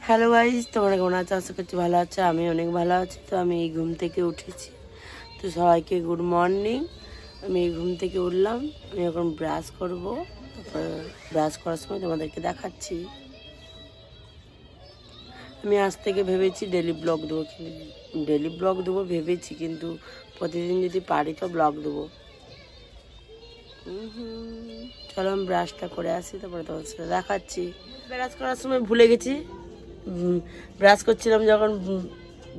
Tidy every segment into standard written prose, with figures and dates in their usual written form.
Hello guys, তোমরা কেমন আছো? আশা করছি ভালো আছো। আমি অনেক ভালো আছি। তো আমি এই ঘুম থেকে উঠেছি। তো সবাইকে গুড মর্নিং। আমি এই ঘুম থেকে উঠলাম। আমি এখন ব্রাশ করব। তারপর ব্রাশ করার সময় তোমাদেরকে দেখাচ্ছি। আমি আজ থেকে ভেবেছি ডেলি ব্লগ দেবো, ভেবেছি, কিন্তু প্রতিদিন যদি পারি তো ব্লগ দেবো। চলো আমি ব্রাশটা করে আসি, তারপরে তোমাদের সাথে দেখাচ্ছি। ব্রাশ করার সময় ভুলে গেছি। ব্রাশ করছিলাম যখন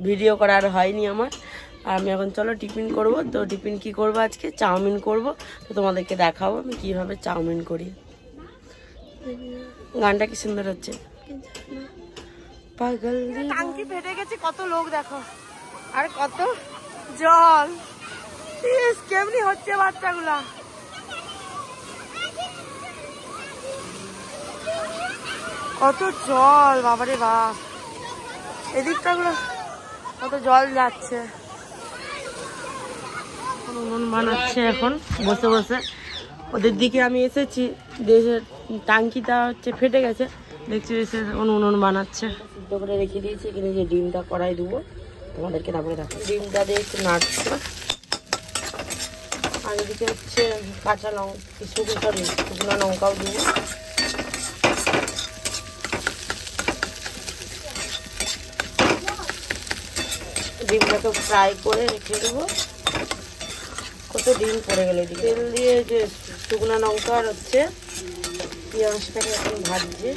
ভিডিও করা আর হয়নি আমার। আর আমি এখন চলো টিফিন করব। তো টিফিন কি করব? আজকে চাউমিন করব। তো তোমাদেরকে দেখাবো আমি কীভাবে চাউমিন করি। গানটা কি সুন্দর হচ্ছে। পাগল টাঙ্কি ফেটে গেছে, কত লোক দেখো, আর কত জল। কেমনি হচ্ছে বাচ্চাগুলা। কত জল, বাবারে বাপ। এদিকটা গুলো কত জল যাচ্ছে। উনুন বানাচ্ছে এখন বসে বসে। ওদের দিকে আমি এসেছি, দেশের টাঙ্কিটা হচ্ছে ফেটে গেছে, দেখছি এসে উনুন বানাচ্ছে। সিদ্ধ করে রেখে দিয়েছি এখানে, যে ডিমটা কড়াই দেবো তোমাদেরকে, তারপরে দেখো ডিমটা দিয়ে একটু নাড়ছে। আর এদিকে হচ্ছে কাঁচা লঙ্কা, শুকনো লঙ্কাও দেবো। ডিমটাকে ফ্রাই করে রেখে দেবো। কত ডিম পড়ে গেল। তেল দিয়ে যে শুকনো লঙ্কা আর হচ্ছে পেঁয়াজটাকে এখন ভাজছে।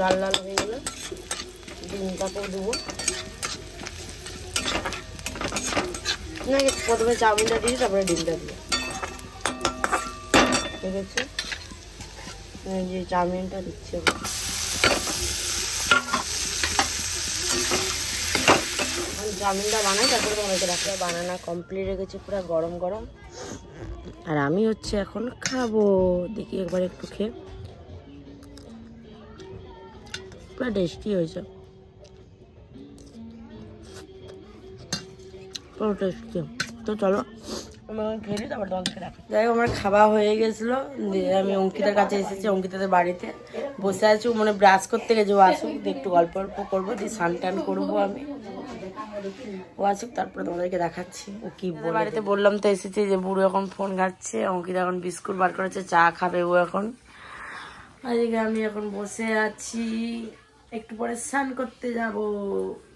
লাল লাল হয়ে গেলে ডিমটাকেও দেবো। প্রথমে চাউমিনটা দিই, তারপরে ডিমটা দিই। ঠিক আছে, যে চাউমিনটা দিচ্ছি চাউমিনটা বানাই, তারপরে তোমাদেরকে রাখতে। বানানা কমপ্লিট রেখেছি, পুরো গরম গরম। আর আমি হচ্ছে এখন খাবো। দেখি একবার একটু খেয়ে, পুরো টেস্টি হয়েছে, পুরো টেস্টি। তো চলো আমি খেয়ে নিই, তারপর তোমাদেরকে রাখি। যাই হোক, আমার খাওয়া হয়ে গেছিলো। আমি অঙ্কিতার কাছে এসেছি, অঙ্কিতাদের বাড়িতে বসে আছি। মানে ব্রাশ করতে গেছে, ও আসুক, একটু গল্প গল্প করবো, দিয়ে স্নান টান করবো আমি। ও আসুক, তারপরে তোমাদেরকে দেখাচ্ছি ও কি বলে। বাড়িতে বললাম তো এসেছি, যে বুড়ো এখন ফোন ঘাটছে। অঙ্কিতা এখন বিস্কুট বার করেছে, চা খাবে ও এখন। আজকে আমি এখন বসে আছি, একটু পরে স্নান করতে যাব।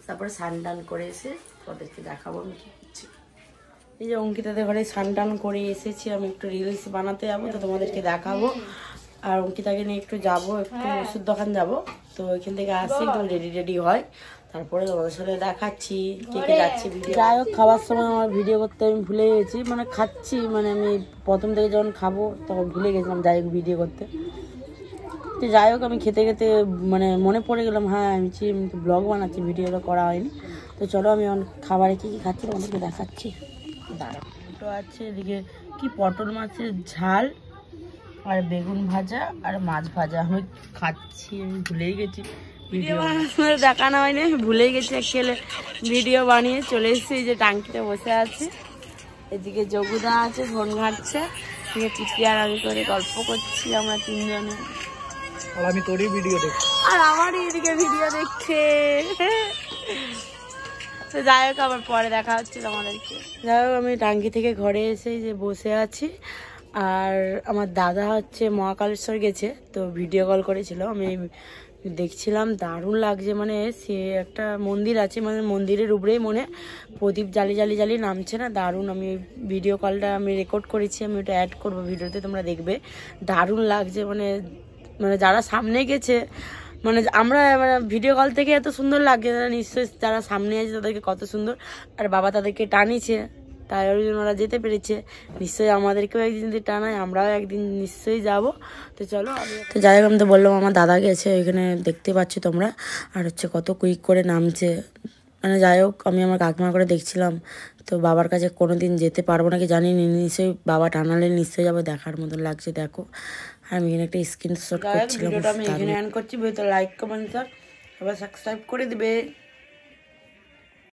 তারপরে স্নান টান করে এসে ওদেরকে দেখাবো আমি কি করছি। এই যে অঙ্কিতাদের ঘরে স্নান টান করে এসেছি, আমি একটু রিলস বানাতে যাবো, তো তোমাদেরকে দেখাবো। আর অঙ্কিতাকে নিয়ে একটু যাবো, একটু ওষুধ দোকান যাবো। তো ওইখান থেকে আসি, একদম রেডি হয়, তারপরে তোমাদের সাথে দেখাচ্ছি কে কে যাচ্ছি। যাই হোক, খাবার সময় আমার ভিডিও করতে আমি ভুলে গেছি। মানে খাচ্ছি, মানে আমি প্রথম থেকে যখন খাবো তখন ভুলে গেছিলাম যাই হোক ভিডিও করতে। তো যাই হোক, আমি খেতে খেতে মানে মনে পড়ে গেলাম, হ্যাঁ আমি ব্লগ বানাচ্ছি, ভিডিওটা করা হয়নি। তো চলো আমি খাবারে কী কী খাচ্ছি তোমাদেরকে দেখাচ্ছি। দাঁড়া, দুটো আছে এদিকে কি পটল মাছের ঝাল আর বেগুন ভাজা আর মাছ ভাজা। আমি খাচ্ছি, আমি ভুলেই গেছি ভিডিও দেখানো হয়নি, আমি ভুলেই গেছি অ্যাকচুয়ালি ভিডিও বানিয়ে। চলে এসেছি, যে টাঙ্কিতে বসে আছি। এদিকে যোগুদা আছে, ফোন ঘাটছে, এদিকে চিঠি আর আমি করে গল্প করছি আমরা তিনজনে। আর আমি তোরই ভিডিও দেখছি, আর আমারই এদিকে ভিডিও দেখছে। তো যাই হোক, আবার পরে দেখা হচ্ছে তোমাদেরকে। যাই হোক, আমি টাঙ্কি থেকে ঘরে এসে যে বসে আছি। আর আমার দাদা হচ্ছে মহাকালেশ্বর গেছে, তো ভিডিও কল করেছিল, আমি দেখছিলাম, দারুণ লাগছে। মানে সে একটা মন্দির আছে, মানে মন্দিরের উপরেই মনে প্রদীপ জ্বালিয়ে নামছে না, দারুণ। আমি ভিডিও কলটা আমি রেকর্ড করেছি, আমি ওটা অ্যাড করবো ভিডিওতে, তোমরা দেখবে, দারুণ লাগছে। মানে যারা সামনে গেছে, মানে আমরা মানে ভিডিও কল থেকে এত সুন্দর লাগছে, তারা নিশ্চয়ই যারা সামনে আছে তাদেরকে কত সুন্দর। আর বাবা তাদেরকে টানিছে, তাই ওই জন্য ওরা যেতে পেরেছে। নিশ্চয়ই আমাদেরকেও একদিন যদি টানায়, আমরাও একদিন নিশ্চয়ই যাব। তো চলো, তো যাই হোক, আমি তো বললাম আমার দাদা গেছে, ওইখানে দেখতে পাচ্ছ তোমরা। আর হচ্ছে কত কুইক করে নামছে। মানে যাই হোক, আমি আমার কাকিমা করে দেখছিলাম। তো বাবার কাছে কোনোদিন যেতে পারবো নাকি জানি না, নিশ্চয়ই বাবা টানালে নিশ্চয়ই যাবো, দেখার মতন লাগছে দেখো। আর আমি এখানে একটা স্ক্রিনশট করছিলাম। ভিডিওটা আমি এখানে এন্ড করছি। ভিডিওটা লাইক কমেন্ট আবার সাবস্ক্রাইব করে দিবে।